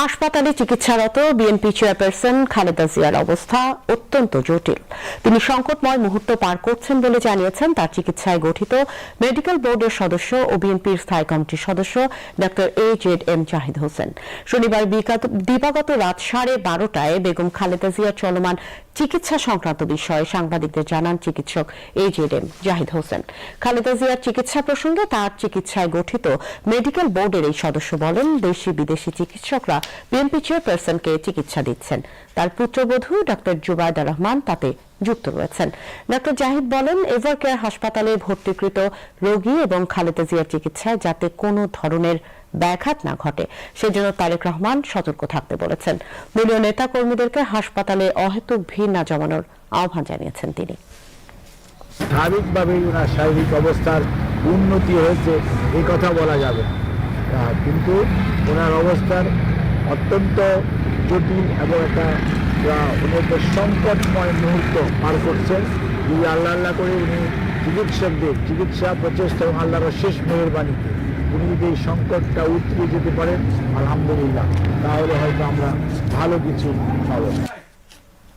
হাসপাতালে চিকিৎসারত BNP chairperson Khaleda জিয়ার অবস্থা অত্যন্ত জটিল। তিনি সংকটময় মুহূর্ত পার করছেন বলে জানিয়েছেন তার চিকিৎসায় গঠিত মেডিকেল বোর্ডের সদস্য ও বিএনপির স্থায়ী কমিটির সদস্য ডক্টর AJM জাহিদ হোসেন। শনিবার দিবাগত রাত 12:30টায় বেগম খালেদা জিয়ার চলমান চিকিৎসা সংক্রান্ত বিষয়ে সাংবাদিকদের জানান চিকিৎসক AJM জাহিদ হোসেন। খালেদা জিয়ার চিকিৎসা প্রসঙ্গে তার চিকিৎসায় গঠিত মেডিকেল বোর্ডের এই সদস্য বলেন, দেশি বিদেশি চিকিৎসকরা বিএনপি চেয়ারপারসনকে চিকিৎসা দিচ্ছেন। তার পুত্রবধূ ডক্টর জুবাইদা রহমান তাতে যুক্ত রয়েছেন। ডক্টর জাহিদ বলেন, এভারকেয়ার হাসপাতালে ভর্তিকৃত রোগী এবং খালেদা জিয়ার চিকিৎসায় যাতে কোনো ধরনের ব্যাঘাত না ঘটে সেজন্য তারেক রহমান সতর্ক থাকতে বলেছেন। দলীয় নেতা কর্মীদেরকে হাসপাতালে অহেতুক ভিড় না জমানোর আহ্বান জানিয়েছেন তিনি। স্বাভাবিকভাবেই ওনার শারীরিক অবস্থার উন্নতি হয়েছে এই কথা বলা যাবে, কিন্তু ওনার অবস্থার অত্যন্ত জটিল এবং একটা উনি একটা সংকটময় মুহূর্ত পার করছেন। যদি আল্লাহ করে উনি চিকিৎসকদের চিকিৎসা প্রচেষ্টা এবং আল্লাহর শেষ মেহেরবানিতে উনি যদি এই সংকটটা উতরে যেতে পারেন আলহামদুলিল্লাহ, তাহলে হয়তো আমরা ভালো কিছু পাবো।